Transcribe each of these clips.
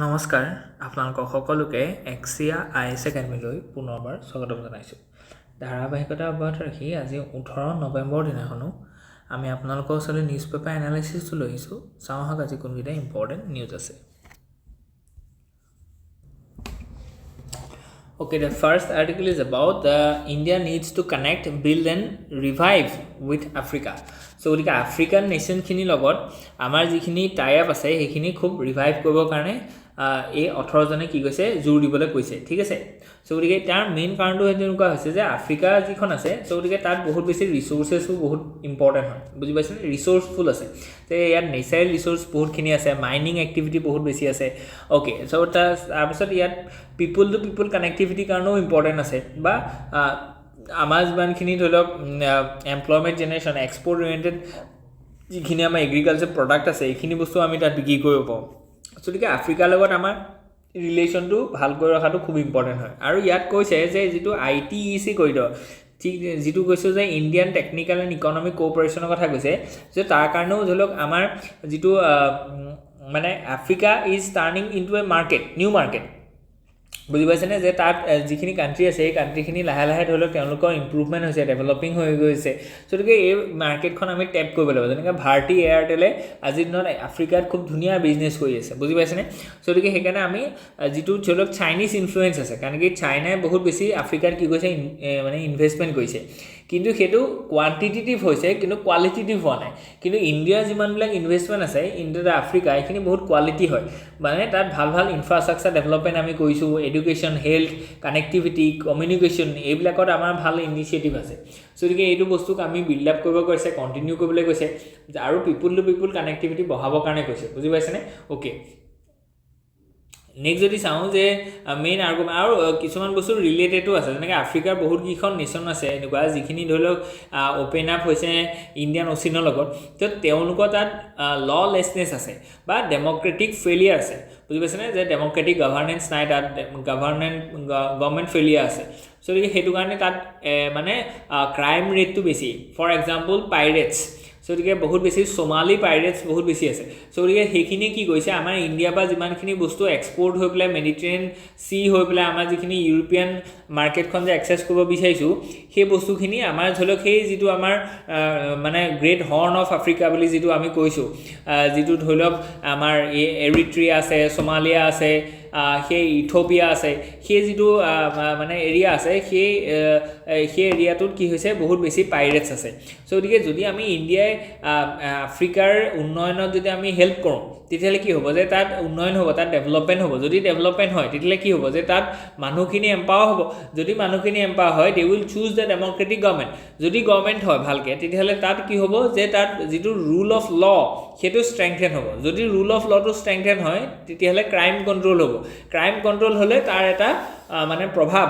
নমস্কাৰ আপোনালোকক সকলোকে AXIA IAS একাডেমীলৈ পুনৰবাৰ স্বাগতম জনাইছোঁ। ধাৰাবাহিকতা অব্যাহত ৰাখি আজি 18 নৱেম্বৰ দিনাখনো আমি আপোনালোকৰ ওচৰলৈ নিউজ পেপাৰ এনালাইচিছটো লৈ আহিছোঁ। চাওঁ আহক আজি কোনকেইটা ইম্পৰ্টেণ্ট নিউজ আছে। Okay, the first article is about India needs to connect, build and revive with Africa. So, গতিকে আফ্ৰিকান নেশ্যনখিনিৰ লগত আমাৰ যিখিনি টাই আপ আছে সেইখিনি খুব ৰিভাইভ কৰিবৰ কাৰণে এই 18 জনে কি কৈছে জোৰ দিবলৈ কৈছে, ঠিক আছে। সো গতিকে তাৰ মেইন কাৰণটো এনেকুৱা হৈছে যে আফ্ৰিকা যিখন আছে সো গতিকে তাত বহুত বেছি ৰিসোৰ্সেসও বহুত ইম্পৰ্টেন্ট হয়, বুজি পাইছেনে, ৰিসোৰ্সফুল আছে। তে ইয়াত নেচাৰেল ৰিসোৰ্স বহুতখিনি আছে, মাইনিং এক্টিভিটি বহুত বেছি আছে। ওকে, সো তাৰপিছত ইয়াত পিপল টু পিপল কানেক্টিভিটিৰ কাৰণেও ইম্পৰ্টেন্ট আছে, বা আমাৰ যিমানখিনি ধৰি লওক এমপ্লয়মেণ্ট জেনেৰেশ্যন, এক্সপৰ্ট ওৰিয়েণ্টেড যিখিনি আমাৰ এগ্ৰিকালচাৰ প্ৰডাক্ট আছে এইখিনি বস্তু আমি তাত বিক্ৰী কৰিব পাৰোঁ। গতিকে আফ্ৰিকাৰ লগত আমাৰ ৰিলেশ্যনটো ভাল কৰি ৰখাটো খুব ইম্পৰ্টেণ্ট হয়। আৰু ইয়াত কৈছে যে যিটো ITEC কৰিডৰ, ঠিক যিটো কৈছোঁ যে ইণ্ডিয়ান টেকনিকেল এণ্ড ইকনমিক কোঅপাৰেশ্যনৰ কথা কৈছে, যে তাৰ কাৰণেও ধৰি লওক আমাৰ যিটো মানে Africa is turning into a market, new market, বুজি পাইছেনে, যে তাত যিখিনি কাণ্ট্ৰি আছে এই কাণ্ট্ৰিখিনি লাহে লাহে ধৰি লওক তেওঁলোকৰ ইম্প্ৰুভমেণ্ট হৈছে, ডেভেলপিং হৈ গৈছে। গতিকে এই মাৰ্কেটখন আমি টেপ কৰিব লাগিব। যেনেকৈ ভাৰতী এয়াৰটেলে আজিৰ দিনত আফ্ৰিকাত খুব ধুনীয়া বিজনেছ কৰি আছে, বুজি পাইছেনে। গতিকে সেইকাৰণে আমি যিটো ধৰি লওক চাইনিজ ইনফ্লুৱেঞ্চ আছে, কাৰণ কি চাইনাই বহুত বেছি আফ্ৰিকাত কি কৰিছে মানে ইনভেষ্টমেণ্ট কৰিছে, কিন্তু সেইটো কোৱান্টিটেটিভ হৈছে কিন্তু কোৱালিটেটিভ হোৱা নাই। কিন্তু ইণ্ডিয়াৰ যিমানবিলাক ইনভেষ্টমেণ্ট আছে ইণ্ডিয়াত আফ্ৰিকা এইখিনি বহুত কোৱালিটি হয়, মানে তাত ভাল ভাল ইনফ্ৰাষ্ট্ৰাকচাৰ ডেভেলপমেণ্ট আমি কৰিছোঁ, এডুকেশ্যন, হেল্থ, কানেক্টিভিটি, কমিউনিকেশ্যন এইবিলাকত আমাৰ ভাল ইনিচিয়েটিভ আছে। গতিকে এইটো বস্তুক আমি বিল্ড আপ কৰিব কৈছে, কণ্টিনিউ কৰিবলৈ কৈছে, আৰু পিপুল টু পিপুল কানেক্টিভিটি বঢ়াবৰ কাৰণে কৈছে, বুজি পাইছেনে। অ'কে, নেক্সট যদি চাওঁ যে মেইন আৰ্গুমেণ্ট আৰু কিছুমান বস্তু ৰিলেটেডো আছে, যেনেকৈ আফ্ৰিকাৰ বহুতকেইখন নেশ্যন আছে এনেকুৱা যিখিনি ধৰি লওক অ'পেন আপ হৈছে ইণ্ডিয়ান অ'চিনৰ লগত, তো তেওঁলোকৰ তাত ললেছনেছ আছে বা ডেম'ক্ৰেটিক ফেইলিয়াৰ আছে, বুজি পাইছেনে, যে ডেম'ক্ৰেটিক গভাৰ্নেন্স নাই তাত, গভৰ্ণমেণ্ট ফেইলিয়াৰ আছে। গতিকে সেইটো কাৰণে তাত মানে ক্ৰাইম ৰেটটো বেছি। ফৰ এক্সাম্পল পাইৰেটছ, গতিকে বহুত বেছি সোমালি পাইৰেটছ বহুত বেছি আছে। গতিকে সেইখিনি কি কৰিছে, আমাৰ ইণ্ডিয়াৰ পৰা যিমানখিনি বস্তু এক্সপৰ্ট হৈ পেলাই মেডিটেৰিয়ান চি হৈ পেলাই আমাৰ যিখিনি ইউৰোপিয়ান মাৰ্কেটখন যে একচেছ কৰিব বিচাৰিছোঁ সেই বস্তুখিনি আমাৰ ধৰি লওক সেই যিটো আমাৰ মানে গ্ৰেট হৰ্ণ অফ আফ্ৰিকা বুলি যিটো আমি কৈছোঁ, যিটো ধৰি লওক আমাৰ এৰিট্ৰিয়া আছে, সোমালিয়া আছে, সেই ইথিঅপিয়া আছে, সেই যিটো মানে এৰিয়া আছে সেই এৰিয়াটোত কি হৈছে বহুত বেছি পাইৰেটছ আছে। গতিকে যদি আমি ইণ্ডিয়াই আফ্ৰিকাৰ উন্নয়নত যদি আমি হেল্প কৰোঁ তেতিয়াহ'লে কি হ'ব, যে তাত উন্নয়ন হ'ব, তাত ডেভেলপমেণ্ট হ'ব। যদি ডেভেলপমেণ্ট হয় তেতিয়াহ'লে কি হ'ব, যে তাত মানুহখিনি এম্পাৱাৰ হ'ব। যদি মানুহখিনি এম্পাৱাৰ হয় they will choose the Democratic government. যদি গভৰ্ণমেণ্ট হয় ভালকৈ তেতিয়াহ'লে তাত কি হ'ব, যে তাত যিটো ৰুল অফ ল সেইটো ষ্ট্ৰেংথেন হ'ব। যদি ৰুল অফ লটো ষ্ট্ৰেংথেন হয় তেতিয়াহ'লে ক্ৰাইম কণ্ট্ৰল হ'ব। ক্ৰাইম কণ্ট্ৰল হ'লে তাৰ এটা মানে প্ৰভাৱ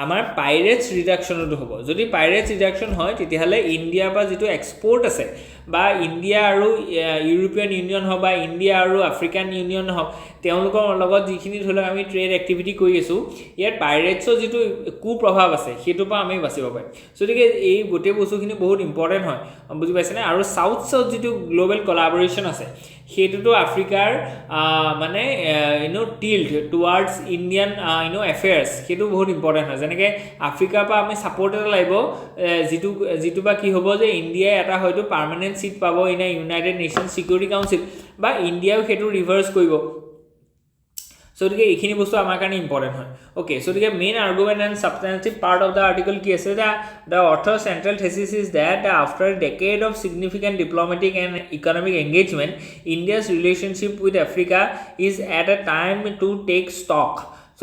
আমাৰ পাইৰেটছ ৰিডাকশ্যনতো হ'ব। যদি পাইৰেটছ ৰিডাকশ্যন হয় তেতিয়াহ'লে ইণ্ডিয়াৰ পৰা যিটো এক্সপৰ্ট আছে, বা ইণ্ডিয়া আৰু ইউৰোপিয়ান ইউনিয়ন হওক বা ইণ্ডিয়া আৰু আফ্ৰিকান ইউনিয়ন হওক, তেওঁলোকৰ লগত যিখিনি ধৰি লওক আমি ট্ৰেড এক্টিভিটি কৰি আছোঁ, ইয়াত পাইৰেটছৰ যিটো কুপ্ৰভাৱ আছে সেইটোৰ পৰা আমি বাচিব পাৰিম। গতিকে এই গোটেই বস্তুখিনি বহুত ইম্পৰ্টেণ্ট হয়, বুজি পাইছেনে। আৰু চাউথ যিটো গ্ল'বেল কলাবৰেশ্যন আছে সেইটোতো আফ্ৰিকাৰ মানে টিল্ট টুৱাৰ্ডছ ইণ্ডিয়ান এফেয়াৰ্ছ সেইটো বহুত ইম্পৰ্টেণ্ট হয়। যেনেকৈ আফ্ৰিকাৰ পৰা আমি ছাপৰ্ট এটা লাগিব, যিটো বা কি হ'ব, যে ইণ্ডিয়াই এটা হয়তো পাৰ্মানেণ্ট ছিট পাব in a United nations security council, বা ইণ্ডিয়াও সেইটো ৰিভাৰ্চ কৰিব। গতিকে এইখিনি বস্তু আমাৰ কাৰণে ইম্পৰ্টেণ্ট হয়। অ'কে, গতিকে main argument and substantive part of the article কি আছে, the author central thesis is that after a decade of significant diplomatic and economic engagement India's relationship with Africa is at a time to take stock.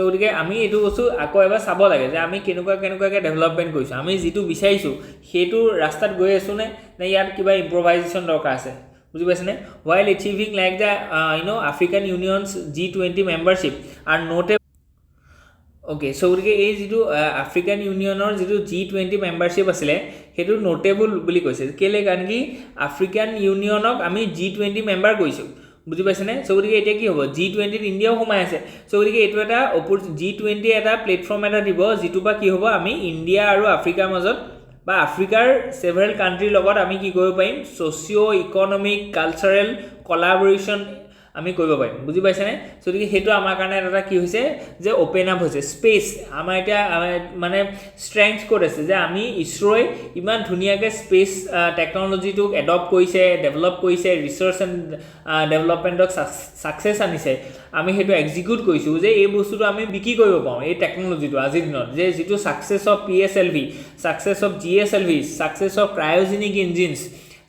গতিকে আমি এইটো বস্তু আকৌ এবাৰ চাব লাগে যে আমি কেনেকুৱাকৈ ডেভেলপমেণ্ট কৰিছোঁ, আমি যিটো বিচাৰিছোঁ সেইটো ৰাস্তাত গৈ আছোঁ নে ইয়াত কিবা ইম্প্ৰভাইজেশ্যন দৰকাৰ আছে, বুজি পাইছেনে। while achieving like the African Union's G20 membership are notable. Okay, গতিকে এই যিটো আফ্ৰিকান ইউনিয়নৰ যিটো G20 মেম্বাৰশ্বিপ আছিলে সেইটো নোটেবল বুলি কৈছে। কেলৈ, কাৰণ কি আফ্ৰিকান ইউনিয়নক আমি G20 মেম্বাৰ কৰিছোঁ, বুজি পাইছেনে। গতিকে এতিয়া কি হ'ব, G20ত ইণ্ডিয়াও সোমাই আছে। গতিকে এইটো এটা G20 এটা প্লেটফৰ্ম এটা দিব, যিটো বা কি হ'ব, আমি ইণ্ডিয়া আৰু আফ্ৰিকাৰ মাজত বা আফ্ৰিকাৰ সেভাৰেল কাণ্ট্ৰিৰ লগত আমি কি কৰিব পাৰিম, ছ'চিঅ' ইকনমিক কালচাৰেল কলাবৰেশ্যন আমি কৰিব পাৰিম বুজি পাইছেনে গতিকে সেইটো আমাৰ কাৰণে এটা কি হৈছে যে অপেন আপ হৈছে স্পেচ আমাৰ এতিয়া মানে ষ্ট্ৰেংথ ক'ত আছে যে আমি ইছৰোই ইমান ধুনীয়াকৈ স্পেচ টেকন'লজিটোক এডপ্ট কৰিছে ডেভেলপ কৰিছে ৰিচাৰ্চ এণ্ড ডেভেলপমেণ্টক ছাকচেছ আনিছে আমি সেইটো এক্সিকিউট কৰিছোঁ যে এই বস্তুটো আমি বিক্ৰী কৰিব পাৰোঁ এই টেকন'লজিটো আজিৰ দিনত যে যিটো success of PSLV success of GSLV success of cryogenic engines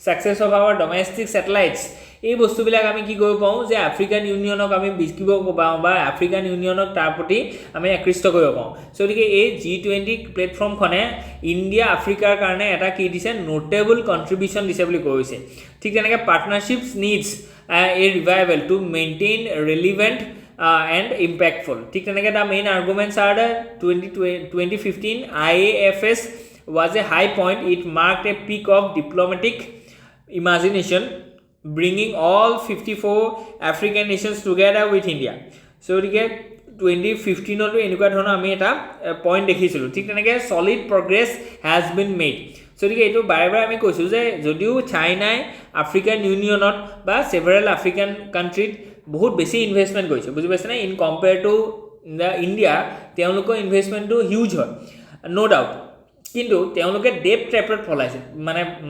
success of our domestic satellites এই বস্তুবিলাক আমি কি কৰিব পাৰোঁ যে আফ্ৰিকান ইউনিয়নক আমি বিকিব পাৰোঁ বা আফ্ৰিকান ইউনিয়নক তাৰ প্ৰতি আমি আকৃষ্ট কৰিব পাৰোঁ গতিকে এই G20 প্লেটফৰ্মখনে ইণ্ডিয়া আফ্ৰিকাৰ কাৰণে এটা কি দিছে নোটেবল কণ্ট্ৰিবিউশ্যন দিছে বুলি কৈছে ঠিক তেনেকৈ পাৰ্টনাৰশ্বিপছ needs a revival to maintain relevant and impactful ঠিক তেনেকৈ the main arguments are the 2015 IAFS was a high point it marked a peak of diplomatic imagination bringing all 54 African nations together with India so গতিকে 2015 এনেকুৱা ধৰণৰ আমি এটা point দেখিছিলোঁ ঠিক তেনেকৈ solid progress has been made গতিকে এইটো বাৰে বাৰে আমি কৈছোঁ যে যদিও চাইনাই আফ্ৰিকান ইউনিয়নত বা সেভাৰেল আফ্ৰিকান কাণ্ট্ৰিত বহুত বেছি ইনভেষ্টমেণ্ট কৰিছে বুজি পাইছেনে in compare to the India তেওঁলোকৰ ইনভেষ্টমেণ্টটো হিউজ হয় ন' ডাউট কিন্তু তেওঁলোকে ডেপ ট্ৰেপত ফলাইছে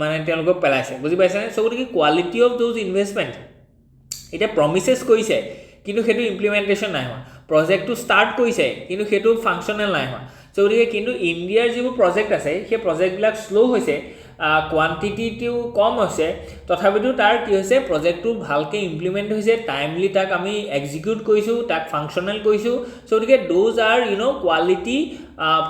মানে তেওঁলোকক পেলাইছে বুজি পাইছেনে গতিকে কোৱালিটি অফ দ'জ ইনভেষ্টমেণ্ট এতিয়া প্ৰমিছেছ কৰিছে কিন্তু সেইটো ইমপ্লিমেণ্টেশ্যন নাই হোৱা প্ৰজেক্টটো ষ্টাৰ্ট কৰিছে কিন্তু সেইটো ফাংচনেল নাই হোৱা গতিকে কিন্তু ইণ্ডিয়াৰ যিবোৰ প্ৰজেক্ট আছে সেই প্ৰজেক্টবিলাক শ্ল' হৈছে কোৱান্টিটিটো কম হৈছে তথাপিতো তাৰ কি হৈছে প্ৰজেক্টটো ভালকৈ ইমপ্লিমেণ্ট হৈছে টাইমলি তাক আমি এক্সিকিউট কৰিছোঁ তাক ফাংচনেল কৰিছোঁ গতিকে those R quality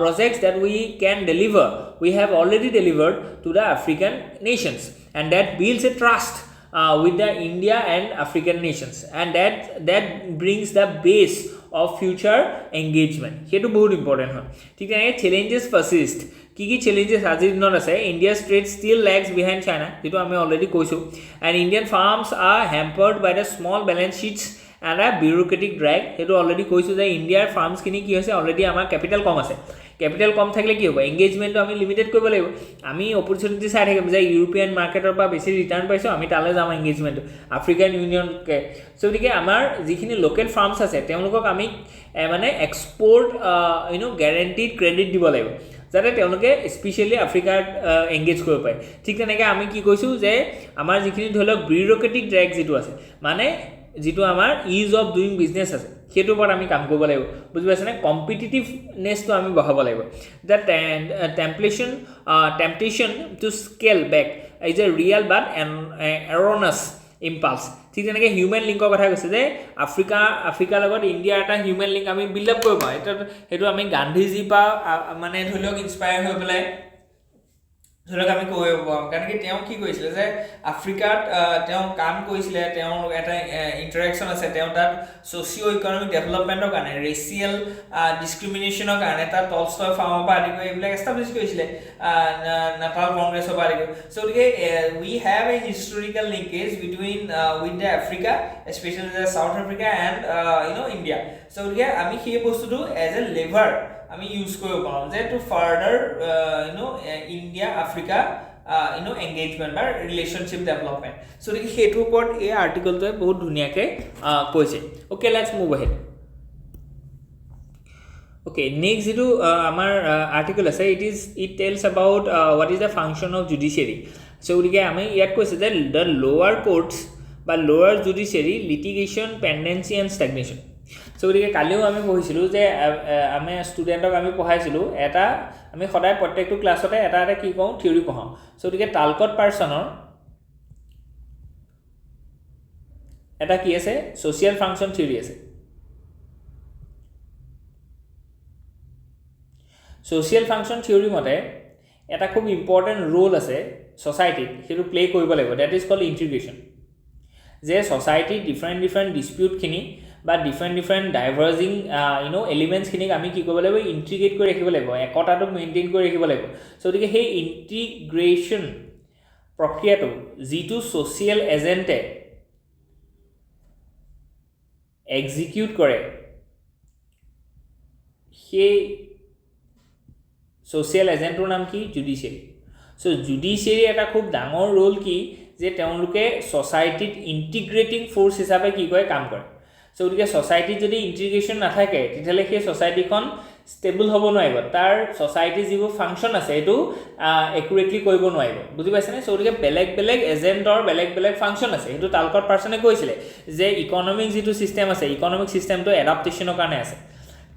projects that we can deliver we have already delivered to the African nations and that builds a trust with the India and African nations and that brings the base of future engagement সেইটো বহুত important হয় ঠিক তেনেকৈ challenges persist কি challenges আজিৰ দিনত আছে India's trade still lags behind China যেটো আমি অলৰেডি কৈছোঁ and Indian farms are hampered by the small balance sheets and a bureaucratic drag সেইটো অলৰেডি কৈছোঁ যে ইণ্ডিয়াৰ ফাৰ্মছখিনি কি হৈছে অলৰেডি আমাৰ কেপিটেল কম আছে কেপিটেল কম থাকিলে কি হ'ব এংগেজমেণ্টটো আমি লিমিটেড কৰিব লাগিব আমি অপৰচুনিটি চাই থাকিম যে ইউৰোপিয়ান মাৰ্কেটৰ পৰা বেছি ৰিটাৰ্ণ পাইছোঁ আমি তালৈ যাম এংগেজমেণ্টটো আফ্ৰিকান ইউনিয়নকে গতিকে আমাৰ যিখিনি লোকেল ফাৰ্মছ আছে তেওঁলোকক আমি মানে এক্সপৰ্ট গেৰেণ্টিড ক্ৰেডিট দিব লাগিব যাতে তেওঁলোকে স্পেচিয়েলি আফ্ৰিকাত এংগেজ কৰিব পাৰে ঠিক তেনেকৈ আমি কি কৈছোঁ যে আমাৰ যিখিনি ধৰি লওক বিউৰ'ক্ৰেটিক ড্ৰেগ যিটো আছে মানে যিটো আমাৰ ইজ অফ ডুইং বিজনেছ আছে সেইটোৰ ওপৰত আমি কাম কৰিব লাগিব বুজি পাইছেনে কম্পিটিটিভনেছটো আমি বঢ়াব লাগিব the temptation to scale back is a real but erroneous impulse ঠিক তেনেকৈ হিউমেন লিংকৰ কথা কৈছে যে আফ্ৰিকাৰ লগত ইণ্ডিয়াৰ এটা হিউমেন লিংক আমি বিল্ড আপ কৰিব পাৰোঁ সেইটো আমি গান্ধীজীৰ পৰা মানে ধৰি লওক ইনস্পায়াৰ হৈ পেলাই ধৰি লওক আমি কৰিব পাৰোঁ কাৰণ কি তেওঁ কি কৰিছিলে যে আফ্ৰিকাত তেওঁ কাম কৰিছিলে তেওঁ এটা ইণ্টাৰেকশ্যন আছে তেওঁ তাত ছ'চিঅ' ইকনমিক ডেভেলপমেণ্টৰ কাৰণে ৰেচিয়েল ডিছক্ৰিমিনেশ্যনৰ কাৰণে তাত টলষ্টয় ফাৰ্মৰ পৰা আদি কৰি এইবিলাক এষ্টাব্লিছ কৰিছিলে নেপাল কংগ্ৰেছৰ পৰা আদি কৰি গতিকে we have a historical linkage between with the Africa specially the South Africa and India গতিকে আমি সেই বস্তুটো এজ এ লেভাৰ আমি ইউজ কৰিব পাৰোঁ যে to further India Africa engagement বা ৰিলেশ্যনশ্বিপ ডেভেলপমেণ্ট গতিকে সেইটোৰ ওপৰত এই আৰ্টিকলটোৱে বহুত ধুনীয়াকৈ কৈছে okay let's move ahead okay next যিটো আমাৰ আৰ্টিকল আছে it tells about what is the function of judiciary গতিকে আমি ইয়াত কৈছে যে দ্য লোৱাৰ কোৰ্টছ বা লোৱাৰ জুডিচিয়াৰী লিটিগেশ্যন পেণ্ডেঞ্চি এণ্ড ষ্টেগনেশ্যন গতিকে কালিও আমি পঢ়িছিলোঁ যে আমি ষ্টুডেণ্টক আমি পঢ়াইছিলোঁ এটা আমি সদায় প্ৰত্যেকটো ক্লাছতে এটা কি কওঁ থিয়ৰী পঢ়াওঁ গতিকে টালকট পাৰ্চনৰ এটা কি আছে ছ'চিয়েল ফাংচন থিয়ৰী আছে ছ'চিয়েল ফাংচন থিয়ৰী মতে এটা খুব ইম্পৰ্টেণ্ট ৰোল আছে ছ'চাইটিত সেইটো প্লে কৰিব লাগিব ডেট ইজ কল্ড ইণ্টিগ্ৰেশ্যন যে ছ'চাইটিৰ ডিফাৰেণ্ট ডিছপিউটখিনি বা ডিফাৰেণ্ট ডাইভাৰ্জিং এলিমেণ্টছখিনিক আমি কি কৰিব লাগিব ইণ্টিগ্ৰেট কৰি ৰাখিব লাগিব একতাটো মেইনটেইন কৰি ৰাখিব লাগিব গতিকে সেই ইণ্টিগ্ৰেশ্যন প্ৰক্ৰিয়াটো যিটো ছ'চিয়েল এজেণ্টে এক্সিকিউট কৰে সেই ছ'চিয়েল এজেণ্টৰ নাম কি জুডিচিয়াৰী জুডিচিয়াৰী এটা খুব ডাঙৰ ৰোল কি যে তেওঁলোকে সোসাইটিত ইন্টিগ্ৰেটিং ফোৰ্স হিচাপে কি কৰে কাম কৰে সো গতিকে সোসাইটিত যদি ইন্টিগ্ৰেশন নাথাকে তেতিয়ালে সেই সোসাইটিখন ষ্টেবল হ'ব নোৱাৰিব তাৰ সোসাইটি যিবোৰ ফাংচন আছে এটো একুৰেটলি কৰিব নোৱাৰিব বুজি পাইছানে সো গতিকে বেলেগ বেলেগ এজেন্টৰ বেলেগ বেলেগ ফাংচন আছে এটো তালকট পাৰ্সনে কৈছিলে যে ইকোনমিক যেটো সিস্টেম আছে ইকোনমিক সিস্টেমটো এডাপ্টেশনৰ কাৰণে আছে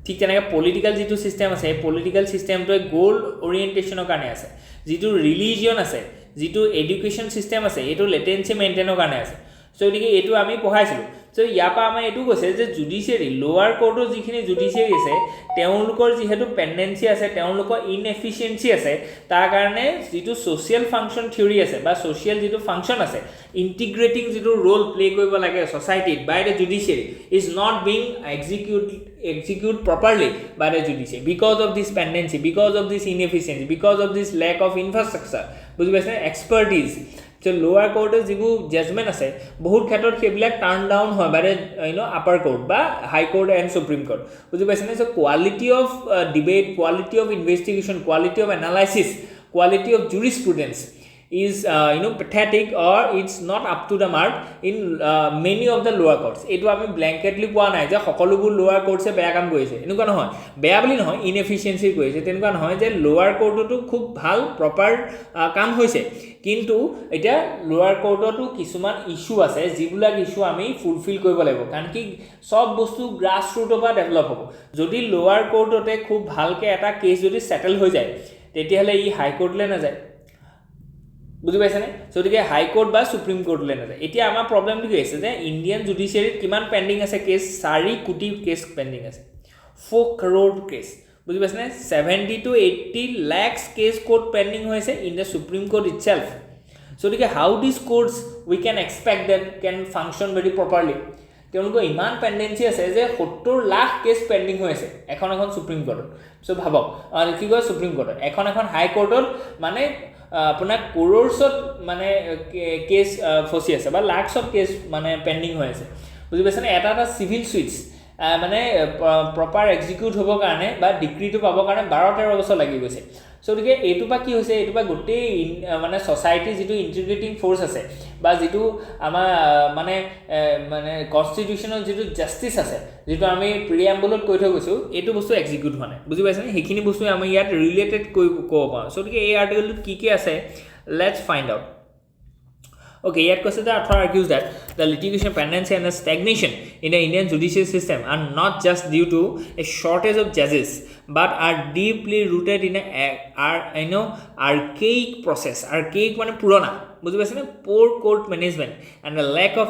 ঠিক তেনেকৈ পলিটিক্যাল যেটো সিস্টেম আছে এই পলিটিক্যাল সিস্টেমটোৱে গোল ওৰিয়েন্টেশনৰ কাৰণে আছে যেটো ৰিলিজিয়ন আছে যেটো এডুকেশন সিস্টেম আছে এটো লেটেন্সি মেইনটেইনৰ কাৰণে আছে সো গতিকে এটো আমি পঢ়াইছিলো সো ইয়াপা আমাৰ এটো কৈছে যে জুডিশিয়াৰি লোৱাৰ কোৰ্টৰ যিখিনি জুডিশিয়াৰি আছে তেওঁলোকৰ যিহেতু পেন্ডেন্সি আছে তেওঁলোকৰ ইনএফিচিয়েন্সি আছে তাৰ কাৰণে যেটো সোশিয়াল ফাংচন থিওৰি আছে বা সোশিয়াল যেটো ফাংচন আছে ইন্টিগ্ৰেটিং যেটো ৰোল প্লে কৰিব লাগে সোসাইটিত by the judiciary is not being execute properly by the judiciary because of this pendency because of this inefficiency because of this lack of infrastructure বুজি পাইছে expertise so lower court যিবু judgment আছে বহুত ক্ষেত্ৰত সেইবিলাক turn down হয় বাৰে upper court বা হাই court and supreme court বুজি পাইছে so quality of debate quality of investigation quality of analysis quality of jurisprudence is pathetic or it's not up to the mark in many of the lower courts etu ami blanketly poa nai je hokolubur lower courts e beya kam korise enuka nohoy beya boli nohoy inefficiency korise tenuka nohoy je lower court to khub bhal proper kam hoise kintu eta lower court to kisuman issue ase jibulak issue ami fulfill koribo lagibo kan ki sob bostu grassroots opa develop hobo jodi lower court ote khub bhalke eta case jodi settle hoy jay tetiale ei high court le na jay বুজি পাইছানে so গতিকে হাই court বা supreme court লে না এতিয়া আমাৰ প্ৰবলেমটো কি আছে যে ইন্ডিয়ান জুডিশিয়াৰিত কিমান পেন্ডিং আছে কেস 4 কোটি কেস পেন্ডিং আছে 4 crore কেস বুজি পাইছানে 70 to 80 lakhs case court pending হৈছে in the supreme court itself so গতিকে how this courts we can expect that can function very properly তেওঁলোকৰ ইমান পেন্ডেন্সি আছে যে 70 লাখ কেস পেন্ডিং হৈ আছে এখন সুপ্রিম কোর্টত সো ভাবক কি কয় সুপ্রিম কোর্টত এখন হাই কোর্টত মানে আপোনাৰ ক্ৰোৰছত মানে কেস ফসি আছে বা লাখছ অফ কেস মানে পেন্ডিং হৈ আছে বুজি পাইছানে এটা সিভিল সুইটস মানে প্ৰপাৰ এক্সিকিউট হ'ব কাৰণে বা ডিক্ৰিটো পাব কাৰণে 12-13 বছৰ লাগি গৈছে সো গতিকে এইটো বা কি হৈছে এইটো বা গোটেই মানে সোসাইটি যেটো ইন্টিগ্ৰেটিং ফোৰ্স আছে বা যেটো আমাৰ মানে কনস্টিটিউশনাল যেটো জাস্টিস আছে যেটো আমি প্ৰিএম্বলত কৈ থৈ গৈছো এইটো বস্তু এক্সিকিউট হোৱা নাই বুজি পাইছানে সেইখিনি বস্তু আমি ইয়াত ৰিলেটেড ক'ব পাৰোঁ সো গতিকে এই আৰ্টিকলটোত কি আছে let's find out Okay, yet the author argues that the litigation pendency and the stagnation in the Indian judicial system are not just due to a shortage of judges, but are deeply rooted in archaic process. Archaic মানে পুৰণা বুজি পাইছেনে poor court management and the lack of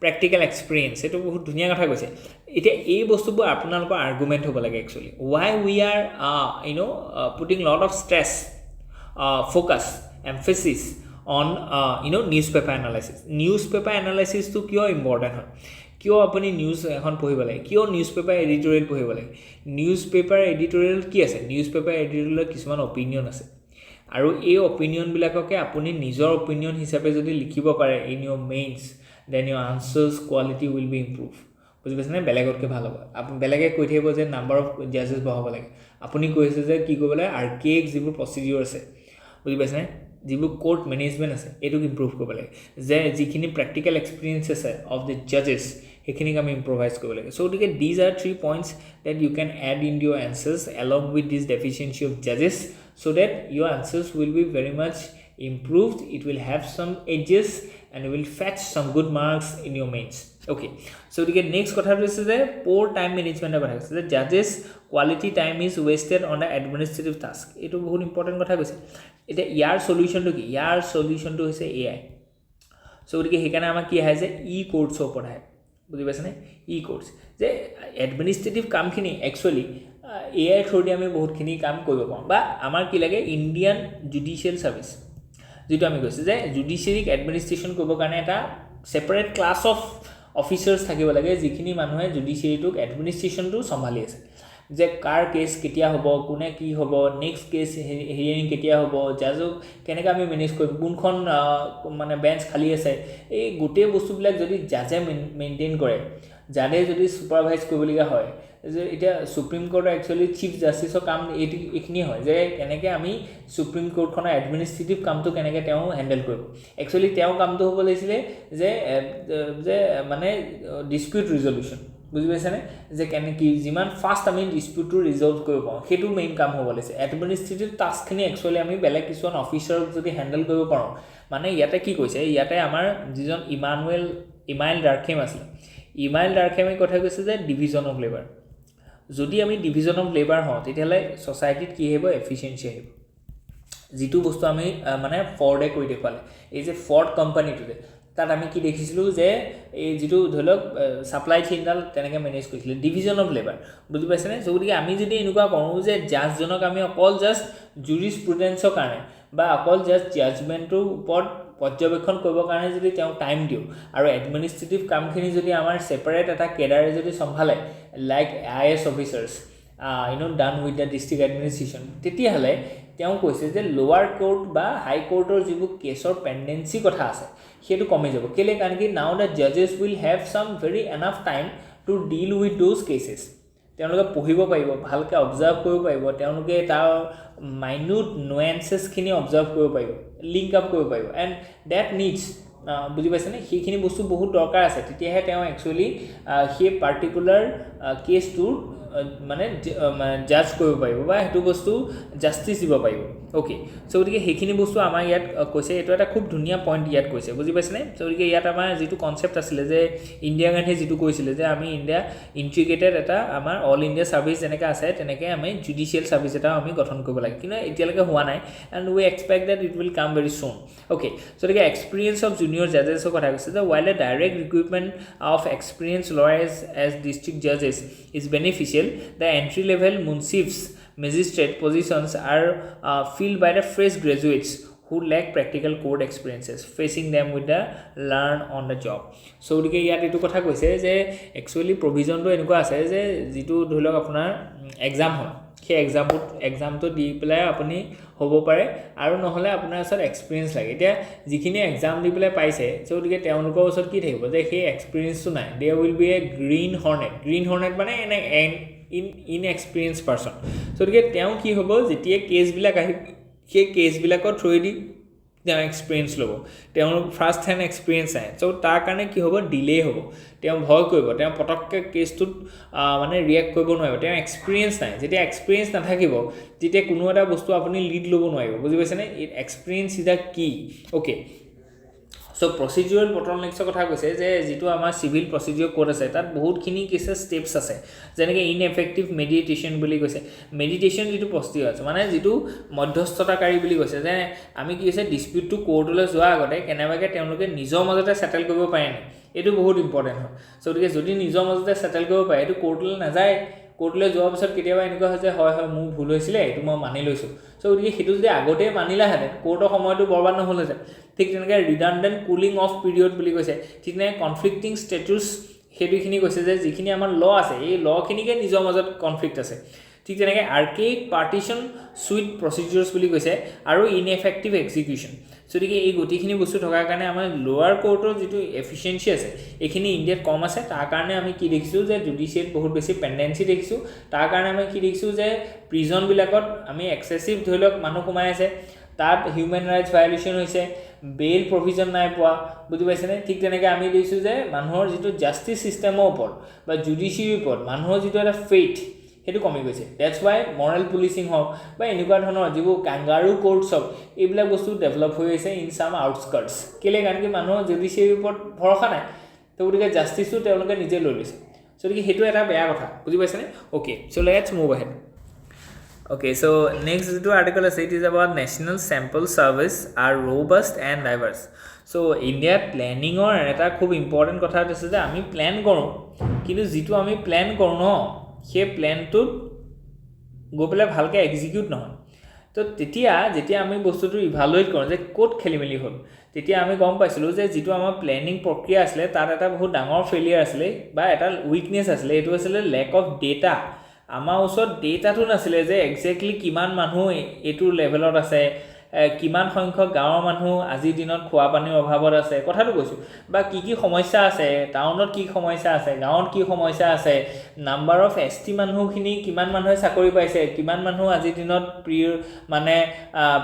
practical experience. এটো বহুত ধুনীয়া কথা কৈছে এতিয়া এই বস্তুবোৰ আপোনালোকৰ আৰ্গুমেন্ট হ'ব লাগে actually. Why we are putting lot of stress, focus, emphasis on newspaper analysis to kyo important hoy kyo apuni news ekhon pohibo lage kyo newspaper editorial pohibo lage newspaper editorial ki ase newspaper editorial kisman opinion ase aru ei opinion bilakoke apuni nijor opinion hisabe jodi likhibo pare in your mains then your answers quality will be improved বুজি পাইছানে বেলেগতকে ভাল হ'ব আপুনি বেলেগে কৈ থাকিব যে number of জাজেস বহাব লাগে আপুনি কৈছে যে কি কৰিবলে আৰ্কেক যিবোৰ প্ৰসিডিউৰ আছে বুজি পাইছানে যিবোৰ কোৰ্ট ম্যানেজমেন্ট আছে এটো ইমপ্ৰুভ কৰিব লাগে যে যিখিনি প্ৰ্যাকটিক্যাল এক্সপেৰিয়েন্স আছে অফ দ্য জাজেস সেইখিনি আমি ইম্প্ৰোভাইজ কৰিব লাগে সো গতিকে these are 3 points that you can add in your answers along with this deficiency of judges so that your answers will be very much improved it will have some edges and you will fetch some good marks in your mains okay so the next কথা is the poor time management কথা কৈছে the judges quality time is wasted on the administrative task এটো বহুত important কথা কৈছে এটা ইয়াৰ সলিউশনটো কি ইয়াৰ সলিউশনটো হৈছে AI সো গতিকে হেকানে আমাৰ কি হয় যে ই কোৰ্টছ পঢ়ায় বুজি পাইছানে ই কোৰ্টছ যে এডমিনিষ্ট্ৰেটিভ কামখিনি একচুয়ালি AI থ্ৰুদি আমি বহুতখিনি কাম কৰিব পাৰোঁ বা আমাৰ কি লাগে ইণ্ডিয়ান জুডিশিয়াল সাৰ্ভিস যেটো আমি কৈছে যে জুডিশিয়াৰিক এডমিনিষ্ট্ৰেচন কৰিব কাৰণে এটা সেপাৰেট ক্লাস অফ অফিচাৰ্স থাকিব লাগে যিখিনি মানুহে জুডিশিয়াৰিটোক এডমিনিষ্ট্ৰেচনটো সম্ভালি আছে যে কাৰ কেস কেতিয়া হ'ব কোনে কি হ'ব নেক্সট কেস হিয়াৰিং কেতিয়া হ'ব জাজক কেনেকা আমি মেনেজ কৰিব কোনখন মানে বেঞ্চ খালি আছে এই গোটেই বস্তুবিলাক যদি জাজে মেইনটেইন কৰে জাজে যদি সুপাৰভাইজ কৰিবলগা হয় যে এতিয়া সুপ্ৰিম কোৰ্টৰ একচুৱেলি চিফ জাষ্টিছৰ কাম এইখিনি হয় যে কেনেকৈ আমি সুপ্ৰিম কোৰ্টখনৰ এডমিনিষ্ট্ৰেটিভ কামটো কেনেকৈ তেওঁ হেণ্ডেল কৰিব একচুৱেলি তেওঁৰ কামটো হ'ব লাগিছিলে যে মানে ডিস্পিউট ৰিজল্যুশ্যন বুজি পাইছেনে যে কেনেকৈ যিমান ফাষ্ট আমি ডিস্পিউটটো ৰিজল্ভ কৰিব পাৰোঁ সেইটো মেইন কাম হ'ব লাগিছে এডমিনিষ্ট্ৰেটিভ টাস্কখিনি একচুৱেলি আমি বেলেগ কিছুমান অফিচাৰক যদি হেণ্ডেল কৰিব পাৰোঁ মানে ইয়াতে কি কৈছে ইয়াতে আমাৰ যিজন ইমাইল ডাৰ্খেম আছিলে ইমাইল ডাৰ্খেমে কথা কৈছে যে ডিভিজন অফ লেবাৰ যদি আমি ডিভিজন অফ লেবাৰ হওঁ তেতিয়াহ'লে ছ'চাইটিত কি আহিব এফিচিয়েঞ্চি আহিব যিটো বস্তু আমি মানে ফৰ্ডে কৰি দেখুৱালে এই যে ফৰ্ড কোম্পানীটোতে তাত আমি কি দেখিছিলোঁ যে এই যিটো ধৰি লওক ছাপ্লাই চেইনডাল তেনেকৈ মেনেজ কৰিছিলে ডিভিজন অফ লেবাৰ বুজি পাইছেনে গতিকে আমি যদি এনেকুৱা কৰোঁ যে জাজজনক আমি অকল জাষ্ট জুৰিছপ্ৰুডেন্সৰ কাৰণে বা অকল জাষ্ট জাজমেণ্টটোৰ ওপৰত পৰ্যবেক্ষণ কৰিবৰ কাৰণে যদি তেওঁ টাইম দিওঁ আৰু এডমিনিষ্ট্ৰেটিভ কামখিনি যদি আমাৰ ছেপাৰেট এটা কেডাৰে যদি চম্ভালে like IAS officers done with the district administration তেতিয়াহ'লে তেওঁ কৈছে যে লোৱাৰ কোৰ্ট বা হাই কোৰ্টৰ যিবোৰ কেছৰ পেণ্ডেঞ্চি কথা আছে সেইটো কমি যাব কেলৈ কাৰণ কি নাও দ্য জাজেছ will have some very enough time to deal with those cases তেওঁলোকে পঢ়িব পাৰিব ভালকৈ অবজাৰ্ভ কৰিব পাৰিব তেওঁলোকে তাৰ মাইন্যুট নুৱেঞ্চেছখিনি অবজাৰ্ভ কৰিব পাৰিব লিংক আপ কৰিব পাৰিব এণ্ড ডেট নিডছ বুজি পাইছেনে সেইখিনি বস্তু বহুত দৰকাৰ আছে তেতিয়াহে তেওঁ একচুৱেলি সেই পাৰ্টিকুলাৰ কেছটোৰ মানে জাজ কৰিব পাৰিব বা সেইটো বস্তু জাষ্টিচ দিব পাৰিব অ'কে চ' গতিকে সেইখিনি বস্তু আমাৰ ইয়াত কৈছে এইটো এটা খুব ধুনীয়া পইণ্ট ইয়াত কৈছে বুজি পাইছেনে চ' গতিকে ইয়াত আমাৰ যিটো কনচেপ্ট আছিলে যে ইন্দিৰা গান্ধীয়ে যিটো কৈছিলে যে আমি ইণ্ডিয়া ইণ্টিগ্ৰেটেড এটা আমাৰ অল ইণ্ডিয়া ছাৰ্ভিচ যেনেকৈ আছে তেনেকৈ আমি জুডিচিয়েল ছাৰ্ভিচ এটাও আমি গঠন কৰিব লাগে কিন্তু এতিয়ালৈকে হোৱা নাই and we expect that it will come very soon okay so' গতিকে এক্সপিৰিয়েঞ্চ অফ জুনিয়ৰ জাজেছৰ কথা কৈছে যে while a direct recruitment of experience lawyers as district জাজেছ is beneficial the entry-level munsifs magistrate positions are filled by the fresh graduates who lack practical court experiences, facing them with the learn on the job. So, গতিকে ইয়াত এইটো কথা কৈছে যে actually প্ৰভিজনটো এনেকুৱা আছে যে যিটো ধৰি লওক আপোনাৰ এক্সাম হয় সেই এক্সামটো দি পেলাই আপুনি হ'ব পাৰে আৰু নহ'লে আপোনাৰ ওচৰত এক্সপিৰিয়েঞ্চ লাগে এতিয়া যিখিনি এক্সাম দি পেলাই পাইছে চ' গতিকে তেওঁলোকৰ ওচৰত কি থাকিব যে সেই এক্সপিৰিয়েঞ্চটো নাই they will be a green hornet মানে ইনএক্সপিৰিয়েঞ্চ পাৰ্চন চ' গতিকে তেওঁ কি হ'ব যেতিয়া কেছবিলাক আহি সেই কেছবিলাকৰ থ্ৰুৱেদি তেওঁ এক্সপিৰিয়েঞ্চ ল'ব তেওঁৰ ফাৰ্ষ্ট হেণ্ড এক্সপিৰিয়েঞ্চ নাই চ' তাৰ কাৰণে কি হ'ব ডিলে হ'ব তেওঁ ভয় কৰিব তেওঁ পটককৈ কেছটোত মানে ৰিয়েক্ট কৰিব নোৱাৰিব তেওঁ এক্সপিৰিয়েঞ্চ নাই যেতিয়া এক্সপিৰিয়েঞ্চ নাথাকিব তেতিয়া কোনো এটা বস্তু আপুনি লিড ল'ব নোৱাৰিব বুজি পাইছেনে এক্সপিৰিয়েঞ্চ ইজ দ্য কি অ'কে চ' প্ৰচিডিউৰেল বটলনেক্সৰ কথা কৈছে যে যিটো আমাৰ চিভিল প্ৰচিডিউৰ কোড আছে তাত বহুতখিনি কেছেছ ষ্টেপছ আছে যেনেকৈ ইনএফেক্টিভ মেডিটেশ্যন বুলি কৈছে মেডিটেশ্যন যিটো প্ৰচিডিউৰ আছে মানে যিটো মধ্যস্থতাকাৰী বুলি কৈছে যে আমি কি কৈছে ডিস্পিউটটো কোৰ্টলৈ যোৱাৰ আগতে কেনেবাকৈ তেওঁলোকে নিজৰ মাজতে ছেটেল কৰিব পাৰে নে এইটো বহুত ইম্পৰ্টেণ্ট হয় চ' গতিকে যদি নিজৰ মাজতে ছেটেল কৰিব পাৰে এইটো কোৰ্টলৈ নাযায় কোৰ্টলৈ যোৱাৰ পিছত কেতিয়াবা এনেকুৱা হয় যে হয় মোৰ ভুল হৈছিলে এইটো মই মানি লৈছোঁ চ' গতিকে সেইটো যদি আগতেই মানিলাহেঁতেন কোৰ্টৰ সময়টো বৰবাদ নহ'লহেঁতেন ঠিক তেনেকৈ ৰিডাণ্ডেণ্ট কুলিং অফ পিৰিয়ড বুলি কৈছে ঠিক তেনেকৈ কনফ্লিক্টিং ষ্টেটাছ সেইটোখিনি কৈছে যে যিখিনি আমাৰ ল আছে এই লখিনিকে নিজৰ মাজত কনফ্লিক্ট আছে ঠিক তেনেকৈ আৰ্কেইক পাৰ্টিশ্যন চুইট প্ৰচিডিউৰ্ছ বুলি কৈছে আৰু ইনএফেক্টিভ এক্সিকিউশ্যন গতিকে এই গোটেইখিনি বস্তু থকাৰ কাৰণে আমাৰ লোৱাৰ কোৰ্টৰ যিটো এফিচিয়েঞ্চি আছে এইখিনি ইণ্ডিয়াত কম আছে তাৰ কাৰণে আমি কি দেখিছোঁ যে জুডিচিয়েট বহুত বেছি পেণ্ডেঞ্চি দেখিছোঁ তাৰ কাৰণে আমি কি দেখিছোঁ যে প্ৰিজনবিলাকত আমি এক্সেচিভ ধৰি লওক মানুহ সোমাই আছে তাত হিউমেন ৰাইটছ ভায়লেশ্যন হৈছে বেইল প্ৰভিজন নাই পোৱা বুজি পাইছেনে ঠিক তেনেকৈ আমি দেখিছোঁ যে মানুহৰ যিটো জাষ্টিচ ছিষ্টেমৰ ওপৰত বা জুডিচিয়েৰীৰ ওপৰত মানুহৰ যিটো এটা ফেইথ সেইটো কমি গৈছে ডেটছ ৱাই মৰেল পুলিচিং হওক বা এনেকুৱা ধৰণৰ যিবোৰ কাংগাৰু কোৰ্টছ হওক এইবিলাক বস্তু ডেভেলপ হৈ আছে ইন চাম আউটস্কাৰ্টছ কেলৈ কাৰণ কি মানুহৰ জুডিচিয়েৰীৰ ওপৰত ভৰসা নাই তো গতিকে জাষ্টিচটো তেওঁলোকে নিজে লৈ লৈছে চ' গতিকে সেইটো এটা বেয়া কথা বুজি পাইছেনে okay so' let's move ahead Okay, so next যিটো article আছে it is about national sample service are robust and diverse. So India প্লেনিঙৰ এটা খুব ইম্পৰ্টেণ্ট কথা আছে যে আমি প্লেন কৰোঁ কিন্তু যিটো আমি প্লেন কৰোঁ ন সেই প্লেনটোত গৈ পেলাই ভালকৈ এক্সিকিউট নহয় তো যেতিয়া আমি বস্তুটো ইভালুৱেট কৰোঁ যে ক'ত খেলিমেলি হ'ল তেতিয়া আমি গম পাইছিলোঁ যে যিটো আমাৰ প্লেনিং প্ৰক্ৰিয়া আছিলে তাত এটা বহুত ডাঙৰ ফেইলিয়াৰ আছিলে বা এটা উইকনেছ আছিলে এইটো আছিলে লেক অফ ডেটা আমাৰ ওচৰত ডেটাটো নাছিলে যে একজেক্টলি কিমান মানুহ এইটো লেভেলত আছে কিমান সংখ্যক গাঁৱৰ মানুহ আজিৰ দিনত খোৱা পানীৰ অভাৱত আছে কথাটো কৈছোঁ বা কি সমস্যা আছে টাউনত কি সমস্যা আছে গাঁৱত কি সমস্যা আছে নাম্বাৰ অফ এছটি মানুহখিনি কিমান মানুহে চাকৰি পাইছে কিমান মানুহ আজিৰ দিনত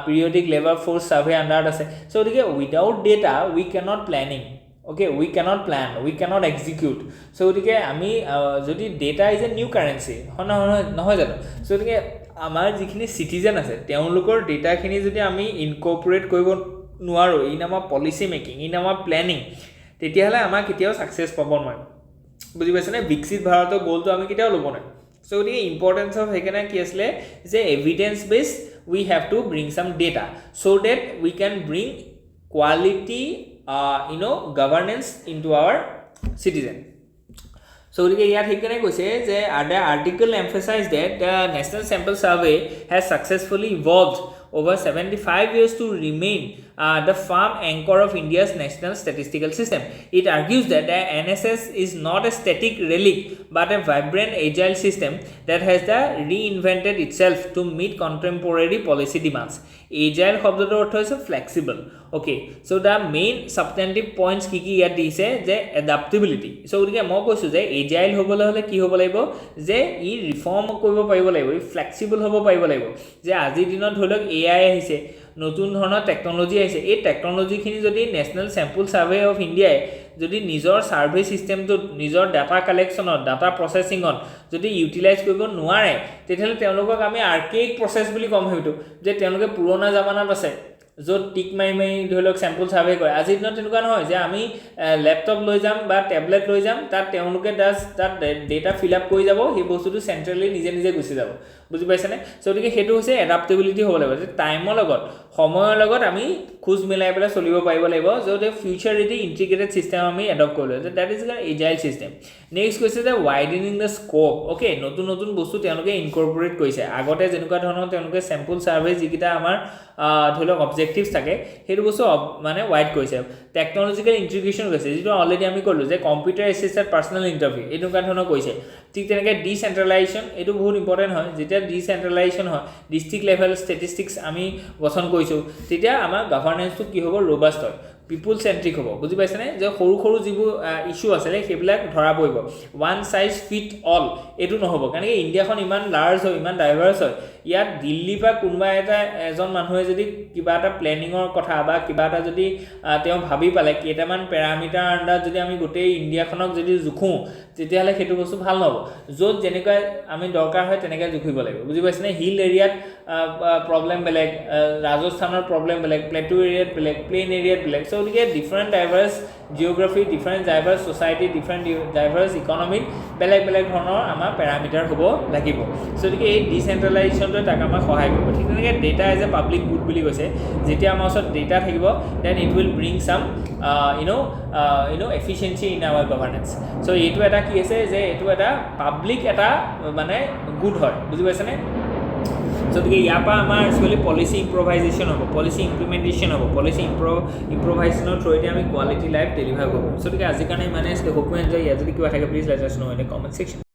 পিৰিয়ডিক লেবাৰ ফ'ৰ্চ ছাৰ্ভে আণ্ডাৰত আছে চ' গতিকে without data we cannot planning okay we cannot plan we cannot execute so গতিকে আমি যদি data is a new currency নহয় জানো so গতিকে আমাৰ যিখিনি চিটিজেন আছে তেওঁলোকৰ ডেটাখিনি যদি আমি ইনকৰ্পৰেট কৰিব নোৱাৰোঁ ইন আমাৰ পলিচি মেকিং ইন আমাৰ প্লেনিং তেতিয়াহ'লে আমাৰ কেতিয়াও ছাকচেছ পাব নোৱাৰিম বুজি পাইছেনে বিকশিত ভাৰতৰ গ'লটো আমি কেতিয়াও ল'ব নোৱাৰিম so গতিকে ইম্পৰ্টেঞ্চ অফ সেইকাৰণে কি আছিলে যে evidence base we have to bring some data so' that we can bring quality governance into our citizen so gotike yat hikane koise je the article emphasized that the national sample survey has successfully evolved over 75 years to remain the firm anchor of India's national statistical system. It argues that the NSS is not a static relic but a vibrant agile system that has reinvented itself to meet contemporary policy demands. Agile শব্দটোৰ অৰ্থ হৈছে flexible. Okay, so the main substantive points কি ইয়াত দিছে যে adaptability. So গতিকে মই কৈছোঁ যে agile হ'বলৈ হ'লে কি হ'ব লাগিব যে ই ৰিফৰ্ম কৰিব পাৰিব লাগিব ই flexible হ'ব পাৰিব লাগিব যে আজিৰ দিনত ধৰি লওক AI আহিছে নতুন ধৰণৰ টেকনলজি আহিছে এই টেকনলজিখিনি যদি নেশ্যনেল চেম্পল ছাৰ্ভে অফ ইণ্ডিয়াই যদি নিজৰ ছাৰ্ভে ছিষ্টেমটোত নিজৰ ডাটা কালেকশ্যনত ডাটা প্ৰচেছিঙত যদি ইউটিলাইজ কৰিব নোৱাৰে তেতিয়াহ'লে তেওঁলোকক আমি আৰ্কেইক প্ৰচেছ বুলি ক'ম হয়তো যে তেওঁলোকে পুৰণা জামানাত আছে য'ত টিক মাৰি ধৰি লওক চেম্পল ছাৰ্ভে কৰে আজিৰ দিনত তেনেকুৱা নহয় যে আমি লেপটপ লৈ যাম বা টেবলেট লৈ যাম তাত তেওঁলোকে তাত ডেটা ফিল আপ কৰি যাব সেই বস্তুটো চেণ্ট্ৰেলি নিজে গুচি যাব বুজি পাইছেনে চ' গতিকে সেইটো হৈছে এডাপ্টেবিলিটি হ'ব লাগিব যে টাইমৰ লগত সময়ৰ লগত আমি খোজ মিলাই পেলাই চলিব পাৰিব লাগিব য'ত ফিউচাৰ ৰেডি ইণ্টিগ্ৰেটেড ছিষ্টেম আমি এডপ্ট কৰিলোঁ যে that is agile system next কৈছে যে ৱাইডেনিং দ্য স্ক'প অ'কে নতুন বস্তু তেওঁলোকে ইনকৰ্পৰেট কৰিছে আগতে যেনেকুৱা ধৰণৰ তেওঁলোকে চেম্পল ছাৰ্ভে যিকেইটা আমাৰ ধৰি লওক অবজেক্টিভছ থাকে সেইটো বস্তু মানে ৱাইড কৰিছে টেকনলজিকেল ইণ্টিগ্ৰেশ্যন কৰিছে যিটো অলৰেডি আমি ক'লোঁ যে কম্পিউটাৰ এছিষ্টেড পাৰ্চনেল ইণ্টাৰভিউ এনেকুৱা ধৰণৰ কৰিছে ঠিক তেনেকৈ ডিচেণ্ট্ৰেলাইজেশ্যন এইটো বহুত ইম্পৰ্টেণ্ট হয় যেতিয়া ডিচেণ্ট্ৰেলাইজেশ্যন হয় ডিষ্ট্ৰিক্ট লেভেল ষ্টেটিষ্টিক্স আমি গঠন কৰিছোঁ তেতিয়া আমাৰ গভাৰ্নেন্সটো কি হ'ব ৰবাষ্ট হয় পিপুল চেণ্ট্ৰিক হ'ব বুজি পাইছেনে যে সৰু যিবোৰ ইছ্যু আছিলে সেইবিলাক ধৰা পৰিব ওৱান চাইজ ফিট অল এইটো নহ'ব কাৰণ ইণ্ডিয়াখন ইমান লাৰ্জ হয় ইমান ডাইভাৰ্চ হয় ইয়াত দিল্লীৰ পৰা কোনোবা এজন মানুহে যদি কিবা এটা প্লেনিঙৰ কথা বা কিবা এটা যদি তেওঁ ভাবি পালে কেইটামান পেৰামিটাৰ আণ্ডাৰত যদি আমি গোটেই ইণ্ডিয়াখনক যদি জোখোঁ তেতিয়াহ'লে সেইটো বস্তু ভাল নহ'ব য'ত যেনেকুৱা আমি দৰকাৰ হয় তেনেকৈ জোখিব লাগিব বুজি পাইছেনে হিল এৰিয়াত প্ৰব্লেম বেলেগ ৰাজস্থানৰ প্ৰব্লেম বেলেগ প্লেটু এৰিয়াত বেলেগ প্লেইন এৰিয়াত বেলেগ চ' গতিকে different diverse geography different diverse society different diverse economic বেলেগ ধৰণৰ আমাৰ পেৰামিটাৰ হ'ব লাগিব চ' গতিকে এই ডিচেণ্ট্ৰেলাইজেশ্যনটোৱে তাক আমাক সহায় কৰিব ঠিক তেনেকৈ data as a public good বুলি কৈছে যেতিয়া আমাৰ ওচৰত ডেটা থাকিব then it will bring some efficiency in our governance so' এইটো এটা কি আছে যে এইটো এটা পাব্লিক এটা মানে গুড হয় বুজি পাইছেনে গতিকে ইয়াৰ পৰা আমাৰ একচুৱেলি পলিচি ইম্প্ৰভাইজেশ্যন হ'ব পলিচি ইমপ্লিমেণ্টেশ্যন হ'ব পলিচি ইম্প্ৰভাইজেশ্যনৰ থ্ৰুৱেদি আমি কোৱালিটি লাইফ ডেলিভাৰ কৰিব গতিকে আজিৰ কাৰণে ইমানে হোপ এনজয় ইয়াত যদি কিবা থাকে please let us know' in the comment section